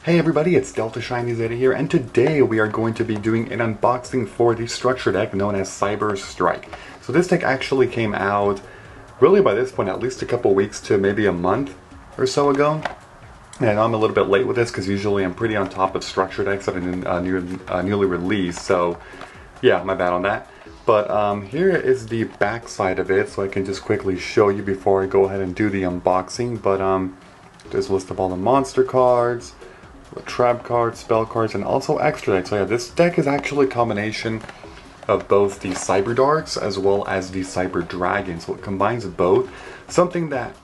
Hey everybody, it's Delta Shiny Zeta here, and today we are going to be doing an unboxing for the structure deck known as Cyber Strike. So this deck actually came out, really by this point, at least a couple weeks to maybe a month or so ago. And I know I'm a little bit late with this because usually I'm pretty on top of structure decks that are newly released, so yeah, my bad on that. But here is the back side of it, so I can just quickly show you before I go ahead and do the unboxing. But there's a list of all the monster cards, the trap cards, spell cards, and also extra decks. So yeah, this deck is actually a combination of both the Cyber Darks as well as the Cyber Dragons. So it combines both. Something that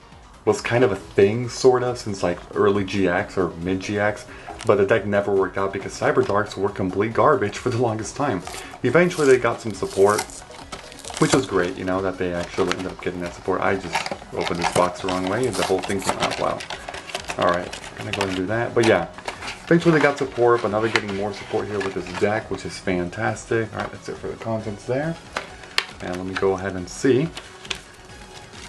was kind of a thing, sort of, since like early GX or mid GX, but the deck never worked out because Cyber Darks were complete garbage for the longest time. Eventually they got some support, which was great, you know, that they actually ended up getting that support. I just opened this box the wrong way and the whole thing came out. Wow. Alright, gonna go ahead and do that. But yeah, eventually they got support, but now they're getting more support here with this deck, which is fantastic. Alright, that's it for the contents there. And let me go ahead and see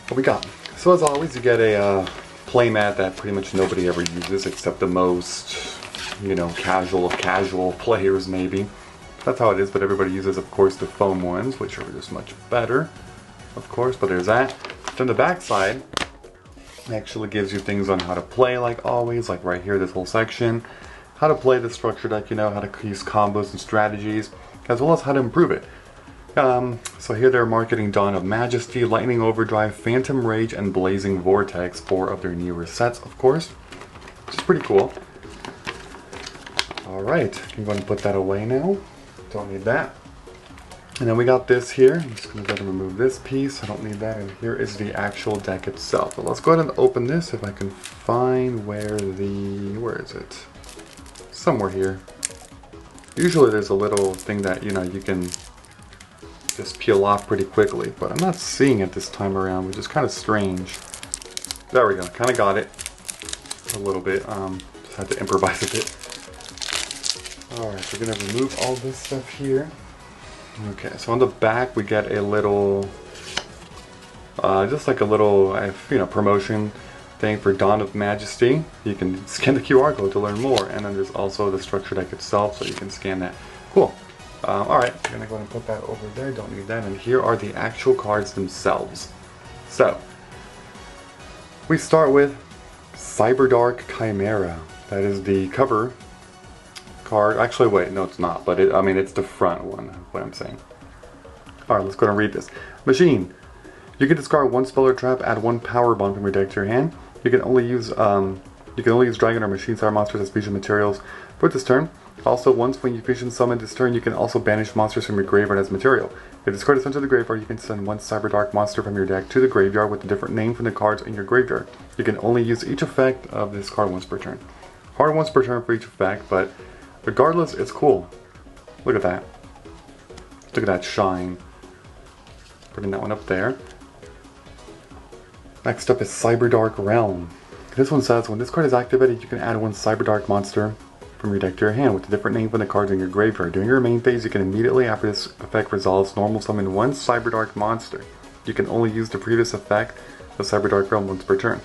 what we got. So as always, you get a playmat that pretty much nobody ever uses except the most, you know, casual of casual players maybe. That's how it is, but everybody uses, of course, the foam ones, which are just much better, of course, but there's that. Then the back side actually gives you things on how to play, like always, like right here, this whole section. How to play the structure deck, you know, how to use combos and strategies, as well as how to improve it. So here they're marketing Dawn of Majesty, Lightning Overdrive, Phantom Rage, and Blazing Vortex, 4 of their newer sets, of course, which is pretty cool. Alright, I'm going to put that away now. Don't need that. And then we got this here. I'm just going to go ahead and remove this piece. I don't need that. And here is the actual deck itself. But let's go ahead and open this if I can find where is it? Somewhere here. Usually there's a little thing that, you know, you can just peel off pretty quickly, but I'm not seeing it this time around, which is kind of strange. There we go, kind of got it a little bit. Just had to improvise a bit. Alright, so we're going to remove all this stuff here. Okay, so on the back we get a little, just like a little, you know, promotion thing for Dawn of Majesty. You can scan the QR code to learn more, and then there's also the structure deck itself, so you can scan that. Cool. Alright, I'm going to go ahead and put that over there, don't need that, and here are the actual cards themselves. So, we start with Cyber Dark Chimera. That is the cover card. Actually, wait, no it's not, but I mean it's the front one, what I'm saying. Alright, let's go ahead and read this. Machine. You can discard one spell or trap, add one power bond from your deck to your hand. You can only use dragon or machine style monsters as fusion materials for this turn. Also, once when you fusion summon this turn, you can also banish monsters from your graveyard as material. If you discard a sent to the graveyard, you can send one Cyber Dark monster from your deck to the graveyard with a different name from the cards in your graveyard. You can only use each effect of this card once per turn. Hard once per turn for each effect, but regardless, it's cool. Look at that. Look at that shine. Putting that one up there. Next up is Cyber Dark Realm. This one says, when this card is activated, you can add one Cyber Dark monster from your deck to your hand with a different name from the cards in your graveyard. During your main phase, you can immediately, after this effect resolves, normal summon one Cyber Dark monster. You can only use the previous effect of Cyber Dark Realm once per turn.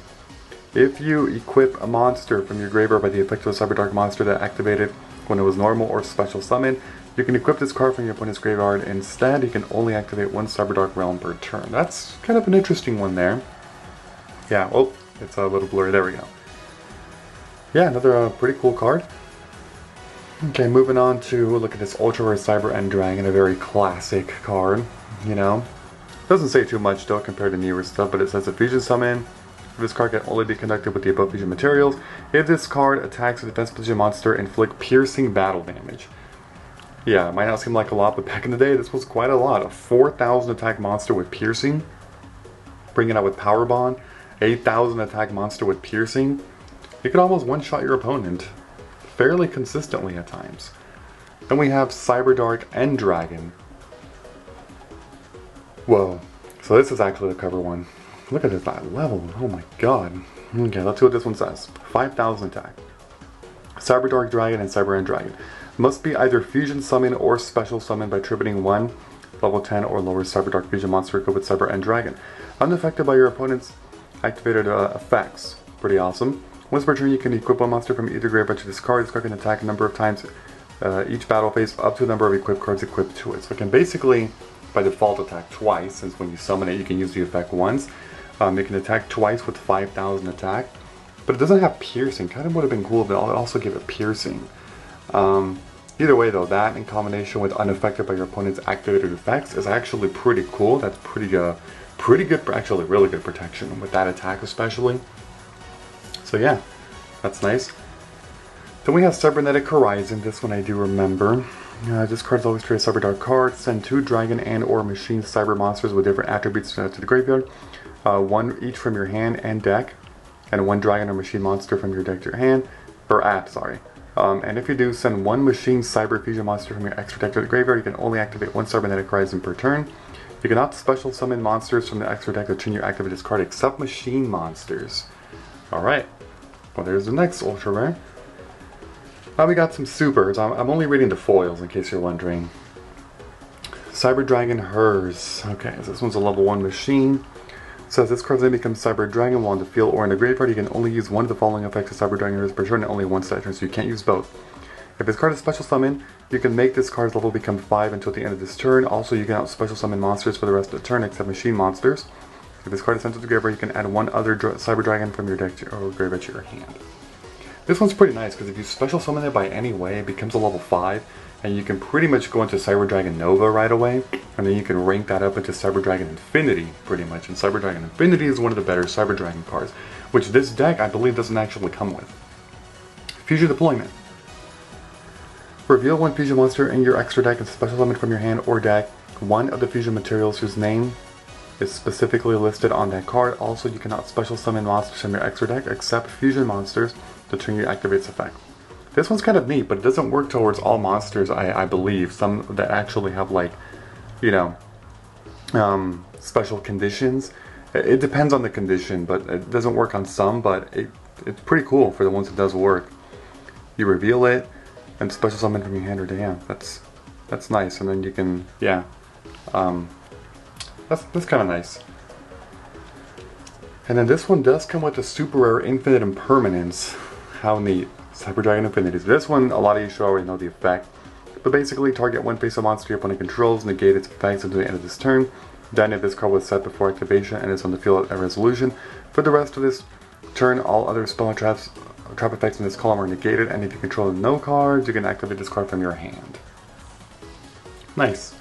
If you equip a monster from your graveyard by the effect of a Cyber Dark monster that activated when it was normal or special summon, you can equip this card from your opponent's graveyard. Instead, you can only activate one Cyber Dark Realm per turn. That's kind of an interesting one there. Yeah, oh, it's a little blurry. There we go. Yeah, another pretty cool card. Okay, moving on to look at this Ultra Rare Cyber End Dragon, a very classic card, you know. Doesn't say too much though compared to newer stuff, but it says a fusion summon. This card can only be conducted with the above fusion materials. If this card attacks a defense position monster, inflict piercing battle damage. Yeah, it might not seem like a lot, but back in the day this was quite a lot. A 4,000 attack monster with piercing. Bring it out with Power Bond. 8,000 attack monster with piercing. You could almost one-shot your opponent fairly consistently at times. Then we have Cyber Dark End Dragon. Whoa. So this is actually the cover one. Look at that level. Oh my god. Okay, let's see what this one says. 5,000 attack. Cyber Dark Dragon and Cyber End Dragon. Must be either fusion summon or special summon by tributing one level 10 or lower Cyber Dark fusion monster equipped with Cyber End Dragon. Unaffected by your opponent's activated effects. Pretty awesome. Once per turn, you can equip one monster from either graveyard to this card. This card can attack a number of times each battle phase up to the number of equipped cards equipped to it. So it can basically, by default, attack twice, since when you summon it, you can use the effect once. It can attack twice with 5,000 attack, but it doesn't have piercing. Kind of would have been cool if it also gave it piercing. Either way though, that in combination with unaffected by your opponent's activated effects is actually pretty cool. That's pretty good, actually really good protection with that attack especially. So yeah, that's nice. Then we have Cybernetic Horizon. This one I do remember. This card's always trade a Cyber Dark card. Send 2 dragon and or machine cyber monsters with different attributes to the graveyard. 1 each from your hand and deck. And 1 dragon or machine monster from your deck to your hand. Or app, sorry. And if you do, send 1 machine cyber fusion monster from your extra deck to the graveyard. You can only activate 1 Cybernetic Horizon per turn. You cannot special summon monsters from the extra deck to turn your activated card except machine monsters. Alright. Well, there's the next ultra rare. Now we got some supers. I'm only reading the foils in case you're wondering. Cyber Dragon Hers. Okay, so this one's a level 1 machine. It says this card's name becomes Cyber Dragon while on the field or in the graveyard. You can only use one of the following effects of Cyber Dragon Hers per turn and only once that turn, so you can't use both. If this card is special summon, you can make this card's level become 5 until the end of this turn. Also, you can out special summon monsters for the rest of the turn except machine monsters. If this card is sent to the graveyard, you can add 1 other Cyber Dragon from your deck or graveyard to your hand. This one's pretty nice because if you special summon it by any way, it becomes a level 5, and you can pretty much go into Cyber Dragon Nova right away, and then you can rank that up into Cyber Dragon Infinity pretty much. And Cyber Dragon Infinity is one of the better Cyber Dragon cards, which this deck I believe doesn't actually come with. Fusion Deployment. Reveal 1 fusion monster in your extra deck and special summon from your hand or deck 1 of the fusion materials whose name is specifically listed on that card. Also, you cannot special summon monsters from your extra deck except fusion monsters to turn your activates effect. This one's kind of neat, but it doesn't work towards all monsters, I believe. Some that actually have, like, you know, special conditions. It depends on the condition, but it doesn't work on some, but it's pretty cool for the ones it does work. You reveal it and special summon from your hand or deck. Yeah, that's nice. And then you can, yeah, that's kind of nice. And then this one does come with a super rare Infinite Impermanence. How neat. Cyber Dragon Infinities. This one, a lot of you should already know the effect. But basically, target 1 face of monster your opponent controls, negate its effects until the end of this turn. Then if this card was set before activation and is on the field at resolution, for the rest of this turn, all other spell and trap effects in this column are negated, and if you control no cards, you can activate this card from your hand. Nice.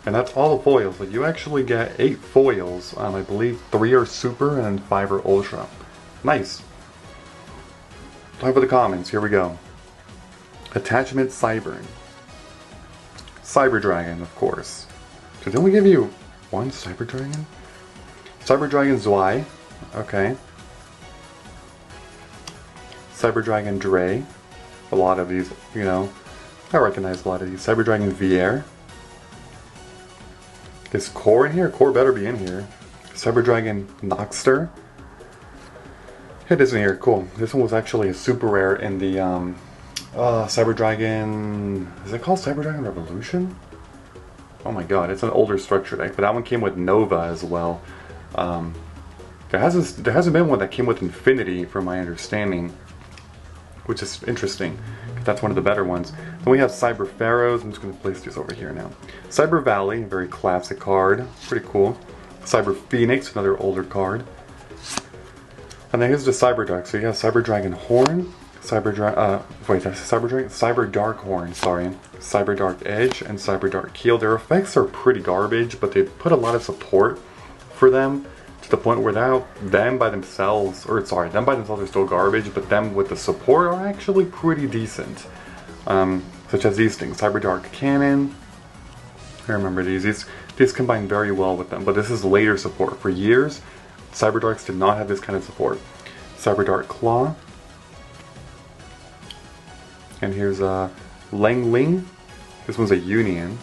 And that's all the foils, but you actually get 8 foils. I believe 3 are super and 5 are ultra. Nice. Time for the comments, here we go. Attachment Cyber. Cyber Dragon, of course. So didn't we give you 1 Cyber Dragon? Cyber Dragon Zwei. Okay. Cyber Dragon Dre. A lot of these, you know, I recognize a lot of these. Cyber Dragon Vier. Is Core in here? Core better be in here. Cyber Dragon Noxter. It is in here, cool. This one was actually a super rare in the Cyber Dragon... Is it called Cyber Dragon Revolution? Oh my god, it's an older structure deck, but that one came with Nova as well. There hasn't been one that came with Infinity, from my understanding, which is interesting. That's one of the better ones. Then we have Cyber Pharaohs. I'm just going to place these over here now. Cyber Valley, a very classic card. Pretty cool. Cyber Phoenix, another older card. And then here's the Cyber Dark. So you have Cyber Dragon Horn, Cyber Dark Horn, sorry. Cyber Dark Edge, and Cyber Dark Keel. Their effects are pretty garbage, but they put a lot of support for them to the point where now them by themselves are still garbage, but them with the support are actually pretty decent. Such as these things, Cyber Dark Cannon. I remember these combine very well with them, but this is later support. For years, Cyber Darks did not have this kind of support. Cyber Dark Claw. And here's Lang Ling. This one's a Union.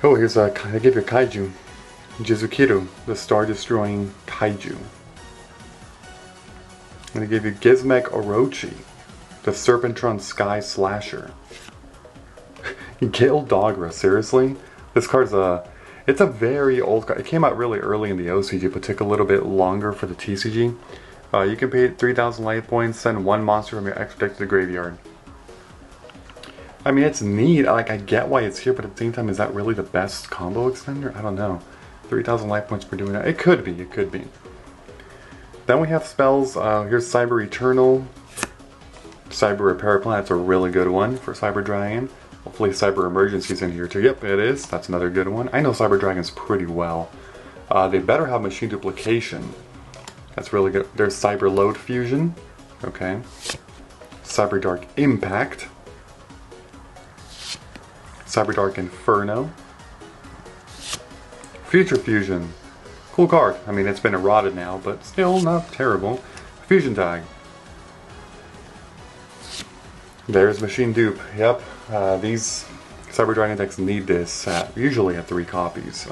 Oh, here's I gave you a Kaiju. Jizukiru, the star-destroying Kaiju. And I gave you Gizmek Orochi, the Serpentron Sky Slasher. Gale Dogra, seriously? This card's It's a very old card. It came out really early in the OCG, but took a little bit longer for the TCG. You can pay 3,000 life points, send one monster from your extra deck to the graveyard. I mean, it's neat. Like, I get why it's here, but at the same time, is that really the best combo extender? I don't know. 3,000 life points for doing that. It could be. It could be. Then we have spells. Here's Cyber Eternal. Cyber Repair Plan. That's a really good one for Cyber Dragon. Hopefully Cyber Emergency's in here too. Yep, it is. That's another good one. I know Cyber Dragons pretty well. They better have Machine Duplication. That's really good. There's Cyber Load Fusion. Okay. Cyber Dark Impact. Cyber Dark Inferno. Future Fusion. Cool card. I mean, it's been eroded now, but still not terrible. Fusion Tag. There's Machine Dupe. Yep. These Cyber Dragon decks need this usually at 3 copies.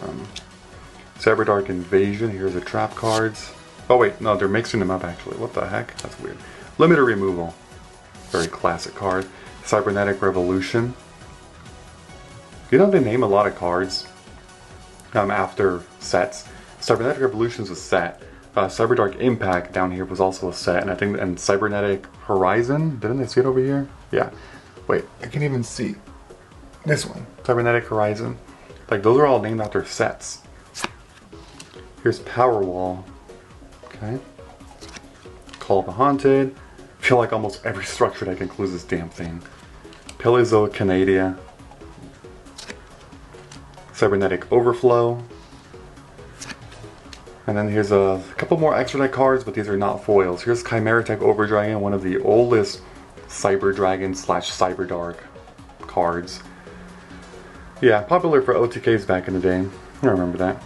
Cyber Dark Invasion. Here's the trap cards. Oh wait, no, they're mixing them up actually. What the heck? That's weird. Limiter Removal. Very classic card. Cybernetic Revolution. You know they name a lot of cards after sets. Cybernetic Revolution is a set. Cyber Dark Impact down here was also a set, and I think Cybernetic Horizon. Didn't I see it over here? Yeah. Wait, I can't even see this one. Cybernetic Horizon. Like those are all named after sets. Here's Powerwall. Okay. Call of the Haunted. I feel like almost every structure deck includes this damn thing. Pelizo Canadia. Cybernetic Overflow. And then here's a couple more extra deck cards, but these are not foils. Here's Chimera Tech Overdragon, one of the oldest Cyber Dragon / Cyber Dark cards. Yeah, popular for OTKs back in the day. I remember that.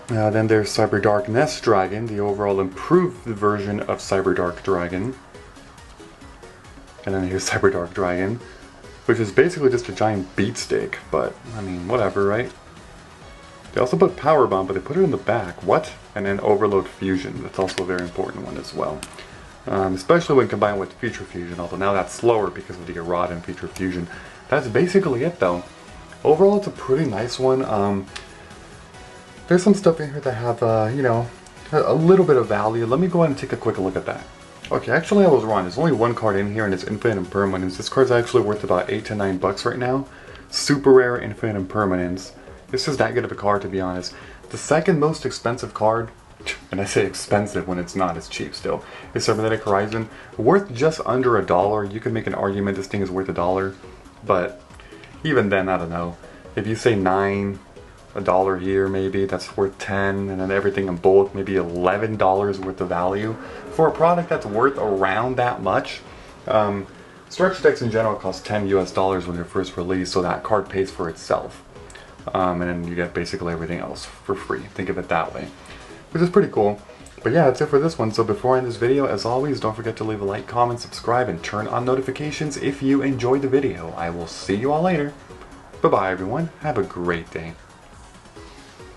Then there's Cyber Dark Nest Dragon, the overall improved version of Cyber Dark Dragon. And then here's Cyber Dark Dragon, which is basically just a giant beat stick, but I mean, whatever, right? They also put Power Bomb, but they put it in the back. What? And then Overload Fusion. That's also a very important one as well. Especially when combined with Future Fusion, although now that's slower because of the Errata and Future Fusion. That's basically it though. Overall, it's a pretty nice one. There's some stuff in here that have, you know, a little bit of value. Let me go ahead and take a quick look at that. Okay, actually I was wrong. There's only one card in here, and it's Infinite Impermanence. This card's actually worth about 8 to 9 bucks right now. Super rare Infinite Impermanence. This is that good of a card, to be honest. The second most expensive card, and I say expensive when it's not, it's cheap still, is Cybernetic Horizon. Worth just under $1. You could make an argument this thing is worth $1, but even then, I don't know. If you say $9 here maybe, that's worth 10, and then everything in bulk, maybe $11 worth of value. For a product that's worth around that much, structure decks in general cost $10 US when they're first released, so that card pays for itself. And then you get basically everything else for free. Think of it that way, which is pretty cool. But yeah, that's it for this one. So before I end this video, as always, don't forget to leave a like, comment, subscribe, and turn on notifications if you enjoyed the video. I will see you all later. Bye-bye, everyone. Have a great day.